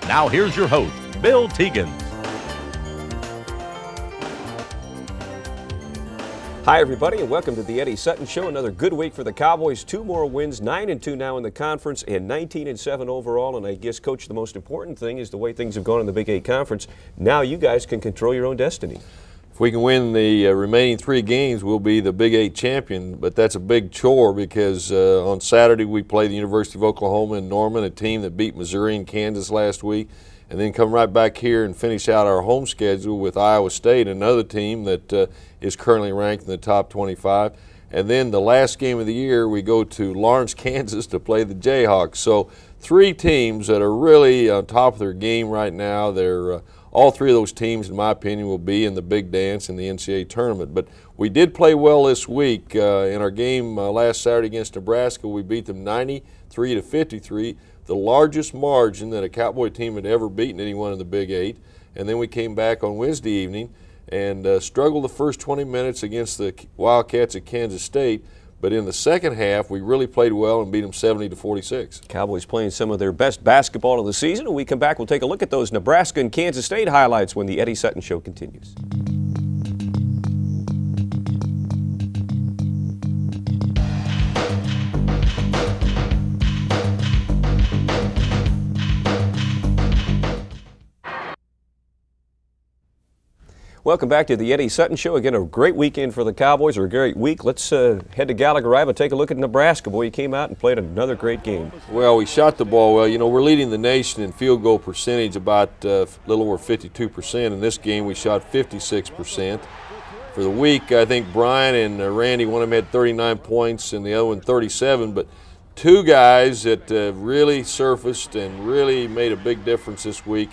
Now here's your host, Bill Teegins. Hi everybody, and welcome to the Eddie Sutton Show. Another good week for the Cowboys. 2 more wins, 9-2 now in the conference and 19-7 overall. And I guess, Coach, the most important thing is the way things have gone in the Big 8 Conference. Now you guys can control your own destiny. If we can win the remaining 3 games, we'll be the Big 8 champion. But that's a big chore because on Saturday we play the University of Oklahoma in Norman, a team that beat Missouri and Kansas last week, and then come right back here and finish out our home schedule with Iowa State, another team that is currently ranked in the top 25. And then the last game of the year, we go to Lawrence, Kansas to play the Jayhawks. So 3 teams that are really on top of their game right now. They're all 3 of those teams, in my opinion, will be in the big dance in the NCAA tournament. But we did play well this week. In our game last Saturday against Nebraska, we beat them 93-53, the largest margin that a Cowboy team had ever beaten anyone in the Big 8. And then we came back on Wednesday evening and struggled the first 20 minutes against the Wildcats at Kansas State. But in the second half, we really played well and beat them 70-46. Cowboys playing some of their best basketball of the season. When we come back, we'll take a look at those Nebraska and Kansas State highlights when the Eddie Sutton Show continues. Welcome back to the Eddie Sutton Show. Again, a great weekend for the Cowboys, or a great week. Let's head to Gallagher Iva and take a look at Nebraska. Boy, you came out and played another great game. Well, we shot the ball well. You know, we're leading the nation in field goal percentage, about a little over 52%. In this game, we shot 56%. For the week, I think Brian and Randy, one of them had 39 points and the other one 37. But 2 guys that really surfaced and really made a big difference this week,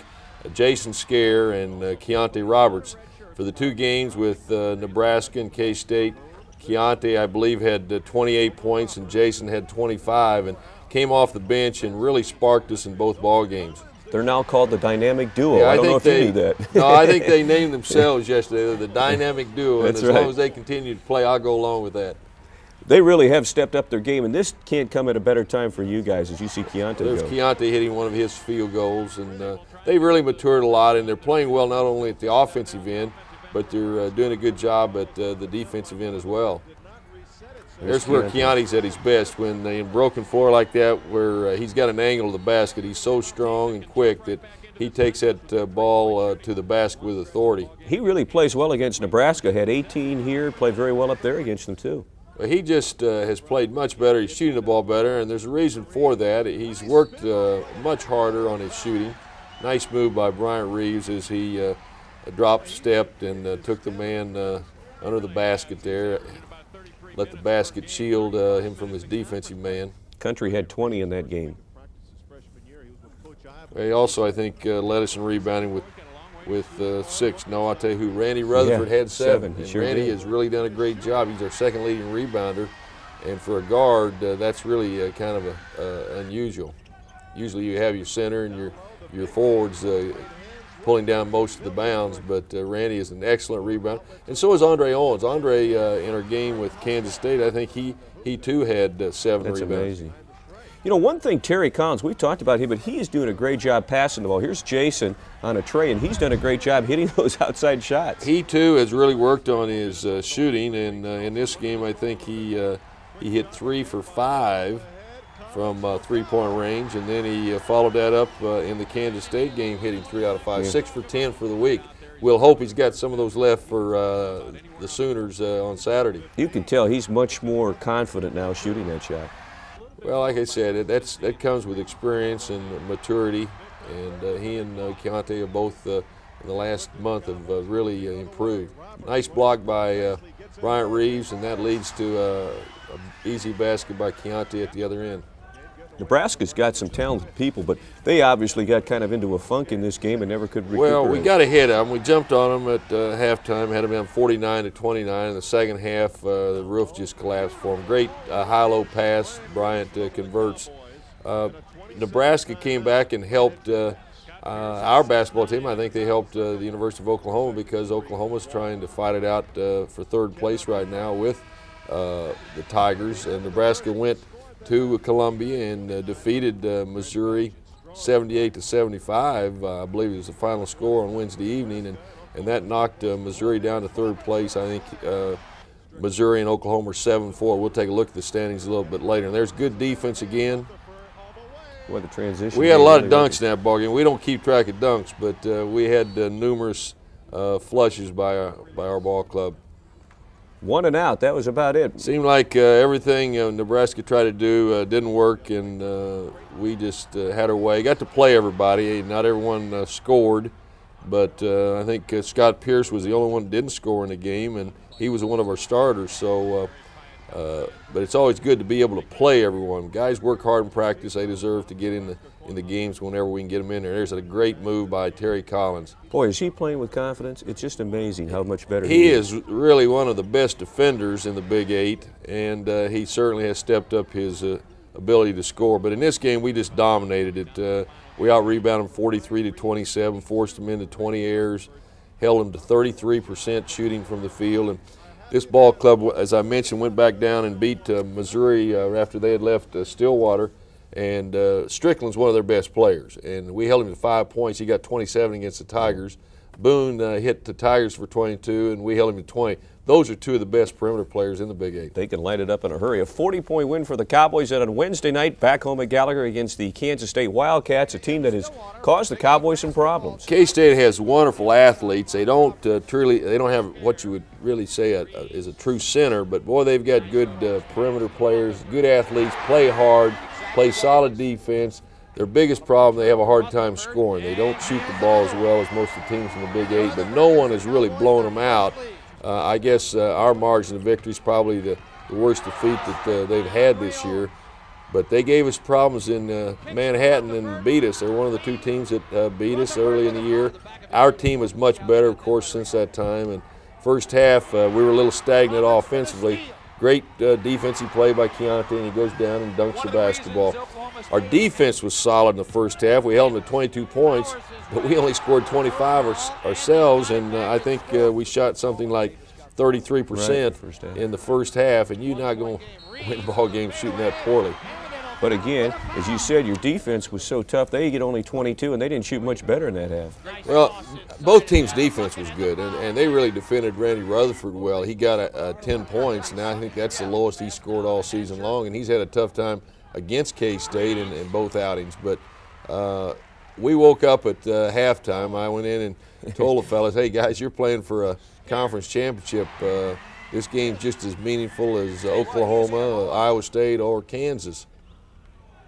Jason Scare and Keontae Roberts. For the 2 games with Nebraska and K-State, Keontae, I believe, had 28 points and Jason had 25, and came off the bench and really sparked us in both ball games. They're now called the Dynamic Duo. Yeah, I don't know if you knew that. No, I think they named themselves yesterday. They're the Dynamic Duo, and That's as right. long as they continue to play, I'll go along with that. They really have stepped up their game, and this can't come at a better time for you guys as you see Keontae There's go. Keontae hitting one of his field goals, and they've really matured a lot, and they're playing well not only at the offensive end, but they're doing a good job at the defensive end as well. There's where Keontae's at his best, when in broken floor like that, where he's got an angle to the basket. He's so strong and quick that he takes that ball to the basket with authority. He really plays well against Nebraska. Had 18 here, played very well up there against them too. He just has played much better. He's shooting the ball better, and there's a reason for that. He's worked much harder on his shooting. Nice move by Bryant Reeves as he dropped, stepped, and took the man under the basket there. Let the basket shield him from his defensive man. Country had 20 in that game. He also, I think, led us in rebounding with 6. No, I'll tell you who, Randy Rutherford had 7. He And sure Randy did. has really done a great job. He's our second leading rebounder. And for a guard, that's really kind of unusual. Usually you have your center and your forwards pulling down most of the bounds, but Randy is an excellent rebounder. And so is Andre Owens. Andre, in our game with Kansas State, I think he too had 7 That's rebounds. amazing. You know, one thing, Terry Collins, we've talked about him, but he is doing a great job passing the ball. Here's Jason on a tray, and he's done a great job hitting those outside shots. He too has really worked on his shooting, and in this game, I think he hit 3 for 5 from 3-point range, and then he followed that up in the Kansas State game, hitting 3 out of 5, Yeah. 6 for 10 for the week. We'll hope he's got some of those left for the Sooners on Saturday. You can tell he's much more confident now shooting that shot. Well, like I said, that comes with experience and maturity, and he and Keontae have both in the last month have really improved. Nice block by Bryant Reeves, and that leads to an easy basket by Keontae at the other end. Nebraska's got some talented people, but they obviously got kind of into a funk in this game and never could recuperate. Well, we got ahead of them. We jumped on them at halftime, had them down 49-29. In the second half, the roof just collapsed for them. Great high-low pass. Bryant converts. Nebraska came back and helped our basketball team. I think they helped the University of Oklahoma because Oklahoma's trying to fight it out for third place right now with the Tigers. And Nebraska went to Columbia and defeated Missouri 78-75, I believe it was the final score on Wednesday evening, and that knocked Missouri down to third place. I think Missouri and Oklahoma are 7-4. We'll take a look at the standings a little bit later. And there's good defense again. Boy, the transition. We had a lot of dunks in that ball game. We don't keep track of dunks, but we had numerous flushes by our ball club. 1 and out. That was about it. Seemed like everything Nebraska tried to do didn't work, and we just had our way. Got to play everybody. Not everyone scored, but I think Scott Pierce was the only one that didn't score in the game, and he was one of our starters. So, but it's always good to be able to play everyone. Guys work hard in practice. They deserve to get in the games whenever we can get them in there. There's a great move by Terry Collins. Boy, is he playing with confidence? It's just amazing how much better he is. He is really one of the best defenders in the Big Eight, and he certainly has stepped up his ability to score. But in this game, we just dominated it. We out-rebounded them 43-27, forced them into 20 errors, held them to 33% shooting from the field. And this ball club, as I mentioned, went back down and beat Missouri after they had left Stillwater. And Strickland's one of their best players. And we held him to 5 points. He got 27 against the Tigers. Boone hit the Tigers for 22, and we held him to 20. Those are two of the best perimeter players in the Big Eight. They can light it up in a hurry. A 40-point win for the Cowboys on Wednesday night back home at Gallagher against the Kansas State Wildcats, a team that has caused the Cowboys some problems. K-State has wonderful athletes. They don't they don't have what you would really say is a true center, but boy, they've got good perimeter players, good athletes, play hard, play solid defense. Their biggest problem, they have a hard time scoring. They don't shoot the ball as well as most of the teams in the Big Eight, but no one has really blown them out. I guess our margin of victory is probably the worst defeat that they've had this year. But they gave us problems in Manhattan and beat us. They're one of the two teams that beat us early in the year. Our team is much better, of course, since that time. And first half, we were a little stagnant offensively. Great defensive play by Keontae, and he goes down and dunks the basketball. Our defense was solid in the first half. We held them to 22 points, but we only scored 25 ourselves, and I think we shot something like 33% in the first half, and you're not going to win ball games shooting that poorly. But again, as you said, your defense was so tough. They get only 22, and they didn't shoot much better in that half. Well, both teams' defense was good, and they really defended Randy Rutherford well. He got 10 points, and I think that's the lowest he scored all season long, and he's had a tough time against K-State in both outings. But we woke up at halftime. I went in and told the fellas, hey, guys, you're playing for a conference championship. This game's just as meaningful as Oklahoma, Iowa State, or Kansas.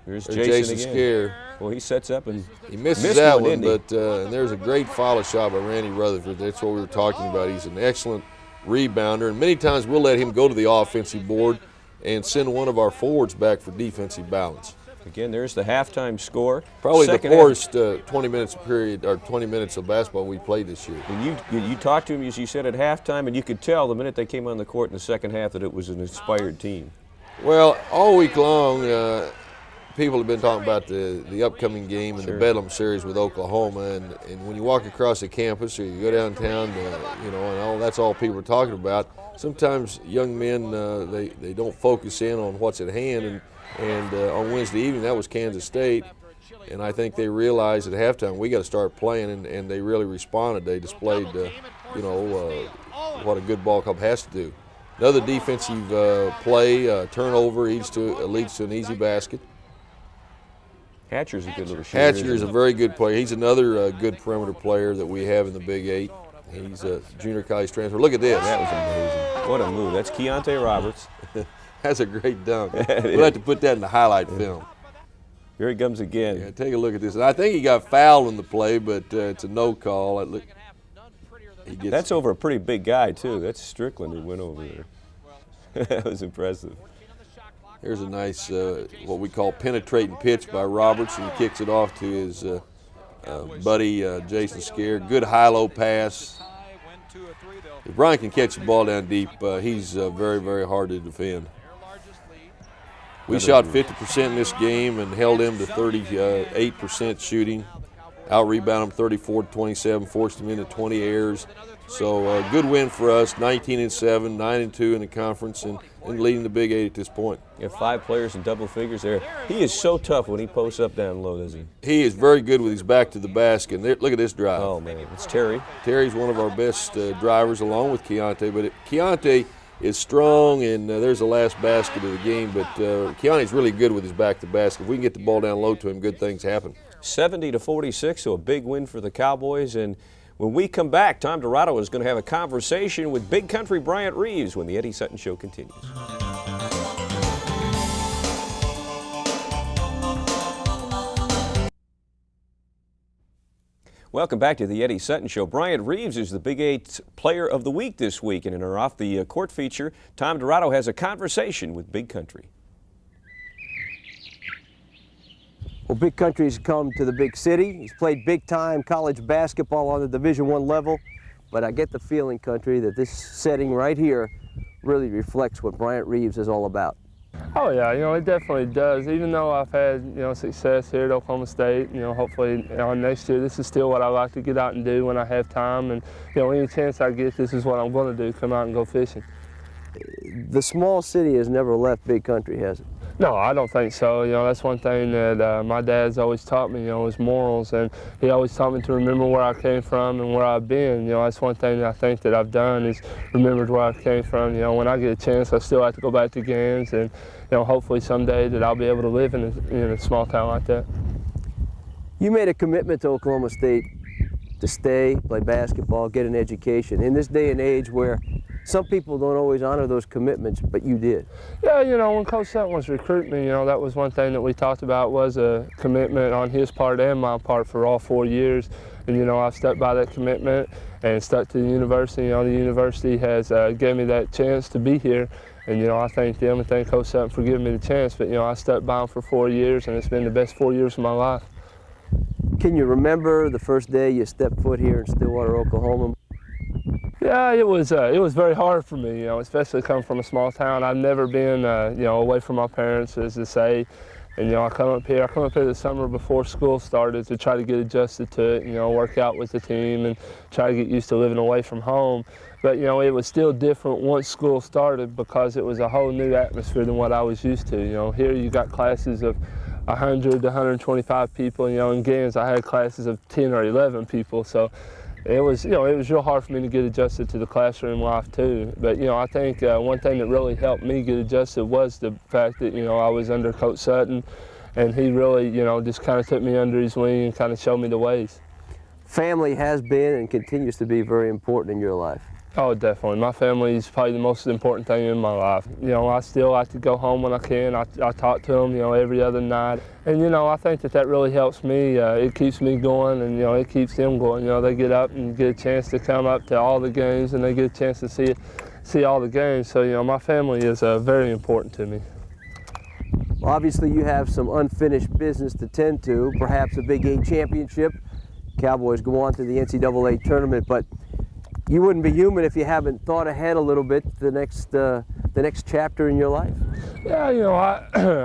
Here's Jason again. Scare. Well, he sets up and he misses that one, but and there's a great follow shot by Randy Rutherford. That's what we were talking about. He's an excellent rebounder, and many times we'll let him go to the offensive board and send one of our forwards back for defensive balance. Again, there's the halftime score. Probably the poorest 20 minutes period or 20 minutes of basketball we played this year. And you talked to him, as you said, at halftime, and you could tell the minute they came on the court in the second half that it was an inspired team. Well, all week long, people have been talking about the upcoming game and the Bedlam series with Oklahoma, and when you walk across the campus or you go downtown, and all that's all people are talking about. Sometimes young men they don't focus in on what's at hand, and on Wednesday evening that was Kansas State, and I think they realized at halftime we got to start playing, and they really responded. They displayed what a good ball club has to do. Another defensive play, turnover leads to an easy basket. Hatcher's a good little shooter. Hatcher is a very good player. He's another good perimeter player that we have in the Big Eight. He's a junior college transfer. Look at this. That was amazing. What a move. That's Keontae Roberts. That's a great dunk. We'll have to put that in the highlight film. Here he comes again. Yeah, take a look at this. And I think he got fouled in the play, but it's a no call. That's over a pretty big guy, too. That's Strickland who went over there. That was impressive. Here's a nice, what we call penetrating pitch by Roberts, and he kicks it off to his buddy Jason Scare. Good high-low pass. If Brian can catch the ball down deep, he's very, very hard to defend. We shot 50% in this game and held him to 38% shooting. Out-rebounded him 34-27, forced him into 20 errors. So a good win for us, 19-7, 9-2 in the conference, and in leading the Big Eight at this point. You have 5 players in double figures there. He is so tough when he posts up down low, doesn't he? He is very good with his back to the basket. And look at this drive. Oh, man. It's Terry. Terry's one of our best drivers along with Keontae. But Keontae is strong, and there's the last basket of the game. But Keontae's really good with his back to basket. If we can get the ball down low to him, good things happen. 70-46, so a big win for the Cowboys. And when we come back, Tom Dirato is going to have a conversation with Big Country Bryant Reeves when the Eddie Sutton Show continues. Welcome back to the Eddie Sutton Show. Bryant Reeves is the Big Eight Player of the Week this week, and in our Off the Court feature, Tom Dirato has a conversation with Big Country. Well, Big Country's come to the big city. He's played big-time college basketball on the Division I level, but I get the feeling, Country, that this setting right here really reflects what Bryant Reeves is all about. Oh yeah, it definitely does. Even though I've had, success here at Oklahoma State, hopefully next year this is still what I like to get out and do when I have time. And, any chance I get, this is what I'm going to do, come out and go fishing. The small city has never left Big Country, has it? No, I don't think so. That's one thing that my dad's always taught me, is morals. And he always taught me to remember where I came from and where I've been. That's one thing that I think that I've done is remembered where I came from. When I get a chance, I still have to go back to games. And, hopefully someday that I'll be able to live in a small town like that. You made a commitment to Oklahoma State to stay, play basketball, get an education. In this day and age where some people don't always honor those commitments, but you did. Yeah, when Coach Sutton was recruiting me, that was one thing that we talked about was a commitment on his part and my part for all 4 years. And, I've stuck by that commitment and stuck to the university. The university has gave me that chance to be here. And, I thank them and thank Coach Sutton for giving me the chance. But, I stuck by him for 4 years, and it's been the best 4 years of my life. Can you remember the first day you stepped foot here in Stillwater, Oklahoma? Yeah, it was very hard for me, especially coming from a small town. I've never been, away from my parents, as to say. And, I come up here the summer before school started to try to get adjusted to it, work out with the team and try to get used to living away from home. But, it was still different once school started because it was a whole new atmosphere than what I was used to. Here you got classes of 100 to 125 people, in games I had classes of 10 or 11 people. So it was real hard for me to get adjusted to the classroom life too. But, I think one thing that really helped me get adjusted was the fact that, I was under Coach Sutton, and he really, just kind of took me under his wing and kind of showed me the ways. Family has been and continues to be very important in your life. Oh, definitely. My family is probably the most important thing in my life. I still like to go home when I can. I talk to them, every other night. And, I think that really helps me. It keeps me going, and, it keeps them going. They get up and get a chance to come up to all the games, and they get a chance to see all the games. So, my family is very important to me. Well, obviously, you have some unfinished business to tend to, perhaps a Big Eight championship. Cowboys go on to the NCAA tournament, but you wouldn't be human if you haven't thought ahead a little bit the next chapter in your life. Yeah,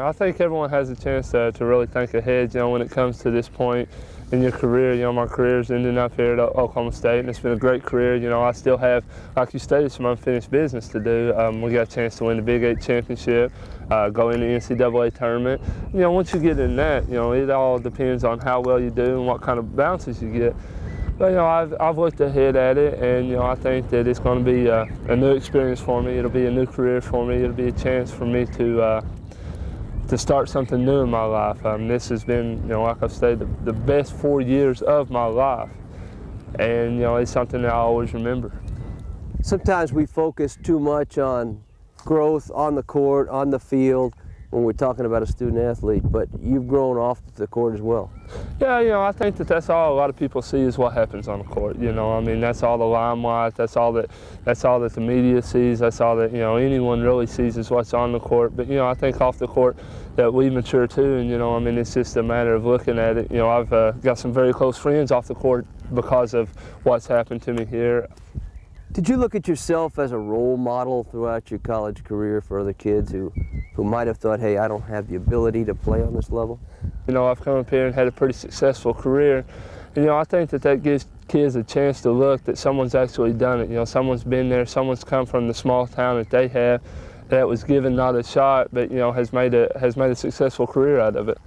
I think everyone has a chance to really think ahead, when it comes to this point in your career. My career's ending up here at Oklahoma State, and it's been a great career. I still have, like you stated, some unfinished business to do. We got a chance to win the Big Eight championship, go in the NCAA tournament. Once you get in that, it all depends on how well you do and what kind of bounces you get. But, I've looked ahead at it, and, I think that it's going to be a new experience for me. It'll be a new career for me. It'll be a chance for me to start something new in my life. This has been, like I've stated, the best 4 years of my life. And, it's something that I always remember. Sometimes we focus too much on growth on the court, on the field, when we're talking about a student athlete, but you've grown off the court as well. Yeah, I think that's all a lot of people see is what happens on the court. That's all the limelight, that's all that the media sees, that's all that, anyone really sees is what's on the court. But, I think off the court that we mature too, and, it's just a matter of looking at it. I've got some very close friends off the court because of what's happened to me here. Did you look at yourself as a role model throughout your college career for other kids who might have thought, hey, I don't have the ability to play on this level? I've come up here and had a pretty successful career. And, I think that gives kids a chance to look that someone's actually done it. Someone's been there, someone's come from the small town that they have, that was given not a shot, but has made a successful career out of it.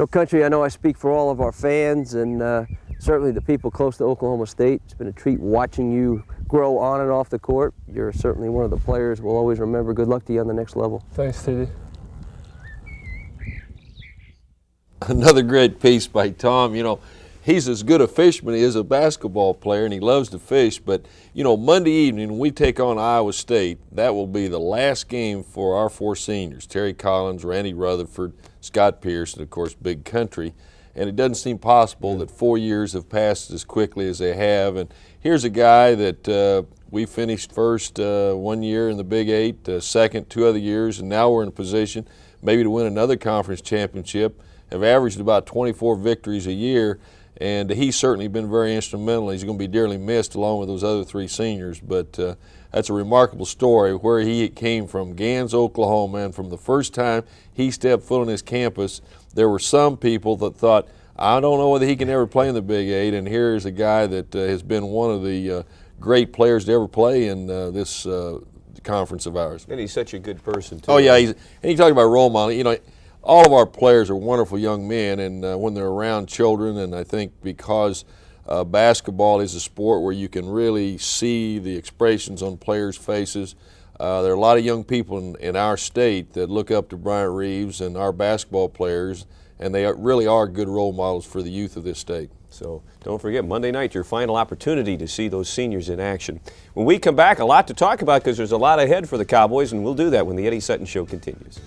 Country, I know I speak for all of our fans and certainly the people close to Oklahoma State. It's been a treat watching you grow on and off the court. You're certainly one of the players we'll always remember. Good luck to you on the next level. Thanks, TD. Another great piece by Tom. He's as good a fisherman as he is a basketball player, and he loves to fish. But, Monday evening when we take on Iowa State, that will be the last game for our 4 seniors, Terry Collins, Randy Rutherford, Scott Pierce, and, of course, Big Country. And it doesn't seem possible that 4 years have passed as quickly as they have. And here's a guy that we finished first 1 year in the Big 8, second 2 other years, and now we're in a position maybe to win another conference championship, have averaged about 24 victories a year. And he's certainly been very instrumental. He's going to be dearly missed along with those other 3 seniors. But that's a remarkable story where he came from, Gans, Oklahoma, and from the first time he stepped foot on his campus, there were some people that thought, I don't know whether he can ever play in the Big 8, and here's a guy that has been one of the great players to ever play in this conference of ours. And he's such a good person, too. Oh, yeah. And you talk about role model. All of our players are wonderful young men, and when they're around children, and I think because basketball is a sport where you can really see the expressions on players' faces, there are a lot of young people in our state that look up to Bryant Reeves and our basketball players, and they really are good role models for the youth of this state. So don't forget, Monday night, your final opportunity to see those seniors in action. When we come back, a lot to talk about because there's a lot ahead for the Cowboys, and we'll do that when the Eddie Sutton Show continues.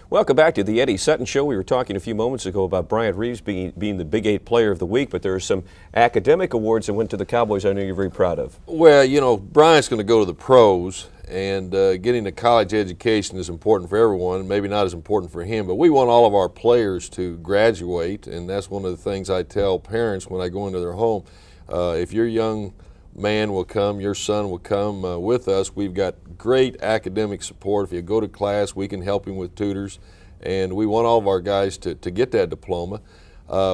Welcome back to the Eddie Sutton Show. We were talking a few moments ago about Bryant Reeves being the Big 8 Player of the Week, but there are some academic awards that went to the Cowboys I know you're very proud of. Well, Bryant's going to go to the pros, and getting a college education is important for everyone, maybe not as important for him, but we want all of our players to graduate, and that's one of the things I tell parents when I go into their home. If your young man will come, your son will come with us. We've got great academic support. If you go to class, we can help him with tutors, and we want all of our guys to get that diploma.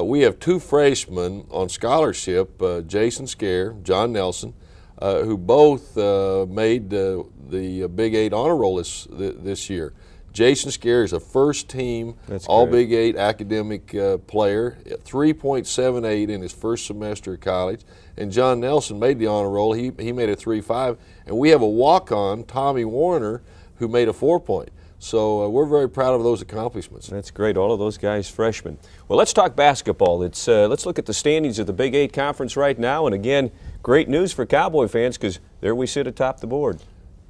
We have 2 freshmen on scholarship, Jason Scare, John Nelson, who both made the Big 8 honor roll this year. Jason Scare is a first-team All-Big 8 academic player, 3.78 in his first semester of college. And John Nelson made the honor roll. He made a 3.5. And we have a walk-on, Tommy Warner, who made a 4-point. So we're very proud of those accomplishments. That's great. All of those guys freshmen. Well, let's talk basketball. Let's look at the standings of the Big 8 Conference right now. And again, great news for Cowboy fans because there we sit atop the board.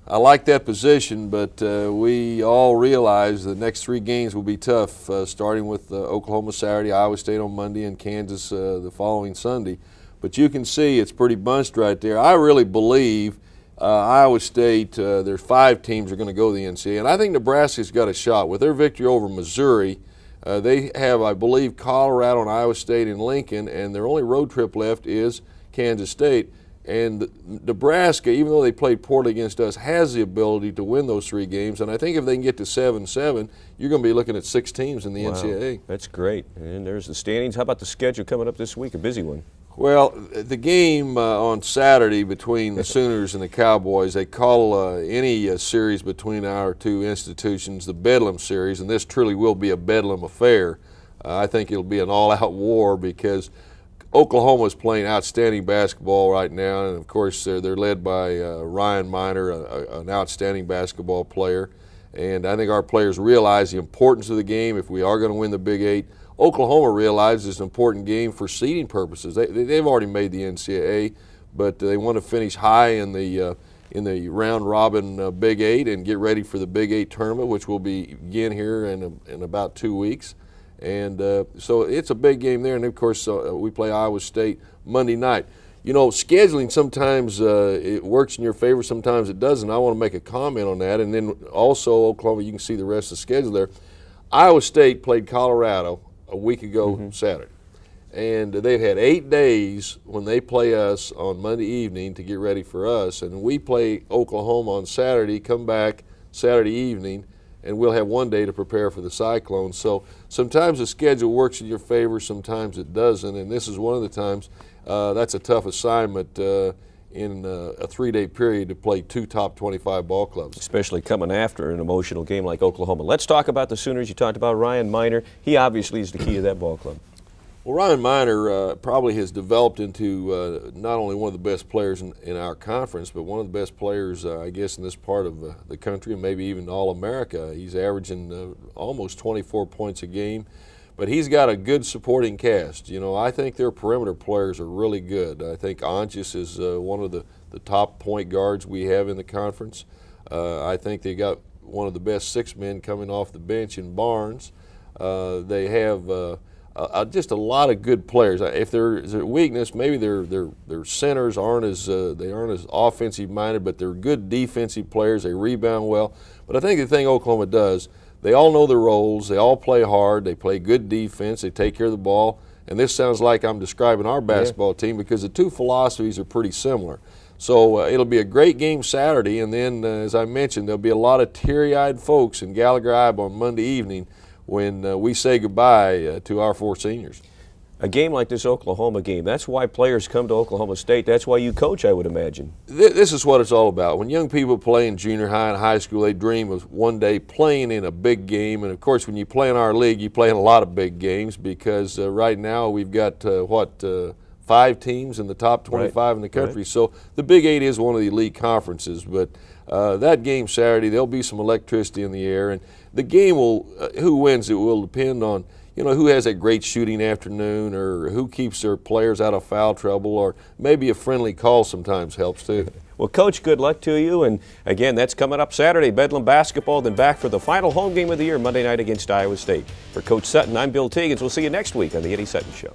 I like that position, but we all realize the next 3 games will be tough, starting with Oklahoma Saturday, Iowa State on Monday, and Kansas the following Sunday. But you can see it's pretty bunched right there. I really believe Iowa State, there's 5 teams are going to go to the NCAA, and I think Nebraska's got a shot. With their victory over Missouri, they have, I believe, Colorado and Iowa State in Lincoln, and their only road trip left is Kansas State. And Nebraska, even though they played poorly against us, has the ability to win those 3 games. And I think if they can get to 7-7, you're going to be looking at 6 teams in the NCAA. That's great. And there's the standings. How about the schedule coming up this week? A busy one. Well, the game on Saturday between the Sooners and the Cowboys, they call any series between our 2 institutions the Bedlam series, and this truly will be a Bedlam affair. I think it'll be an all-out war because Oklahoma is playing outstanding basketball right now, and of course they're led by Ryan Miner, an outstanding basketball player. And I think our players realize the importance of the game if we are going to win the Big 8. Oklahoma realizes it's an important game for seeding purposes. They've already made the NCAA, but they want to finish high in the round-robin Big 8 and get ready for the Big 8 tournament, which will begin here in about 2 weeks. And so it's a big game there. And, of course, we play Iowa State Monday night. Scheduling sometimes it works in your favor, sometimes it doesn't. I want to make a comment on that. And then also Oklahoma, you can see the rest of the schedule there. Iowa State played Colorado a week ago Saturday. And they've had 8 days when they play us on Monday evening to get ready for us. And we play Oklahoma on Saturday, come back Saturday evening, and we'll have 1 day to prepare for the Cyclones. So sometimes the schedule works in your favor, sometimes it doesn't, and this is one of the times that's a tough assignment. in a 3-day period to play 2 top 25 ball clubs. Especially coming after an emotional game like Oklahoma. Let's talk about the Sooners. You talked about Ryan Miner. He obviously is the key to that ball club. Well, Ryan Miner probably has developed into not only one of the best players in our conference, but one of the best players, I guess, in this part of the country, and maybe even All-America. He's averaging almost 24 points a game, but he's got a good supporting cast. You know, I think their perimeter players are really good. I think Anchis is one of the top point guards we have in the conference. I think they got one of the best 6 men coming off the bench in Barnes. They have just a lot of good players. If there's a weakness, maybe their centers aren't as offensive minded, but they're good defensive players. They rebound well. But I think the thing Oklahoma does, they all know their roles. They all play hard. They play good defense. They take care of the ball. And this sounds like I'm describing our basketball team because the two philosophies are pretty similar. So it'll be a great game Saturday, and then as I mentioned, there'll be a lot of teary-eyed folks in Gallagher-Iba on Monday evening when we say goodbye to our 4 seniors. A game like this Oklahoma game, that's why players come to Oklahoma State. That's why you coach, I would imagine. This is what it's all about. When young people play in junior high and high school, they dream of one day playing in a big game. And, of course, when you play in our league, you play in a lot of big games because right now we've got, 5 teams in the top 25 in the country. Right. So the Big 8 is one of the elite conferences. But that game Saturday, there'll be some electricity in the air. And the game will, who wins it will depend on, who has a great shooting afternoon or who keeps their players out of foul trouble, or maybe a friendly call sometimes helps too. Well, Coach, good luck to you. And again, that's coming up Saturday, Bedlam basketball, then back for the final home game of the year, Monday night against Iowa State. For Coach Sutton, I'm Bill Teegins. We'll see you next week on the Eddie Sutton Show.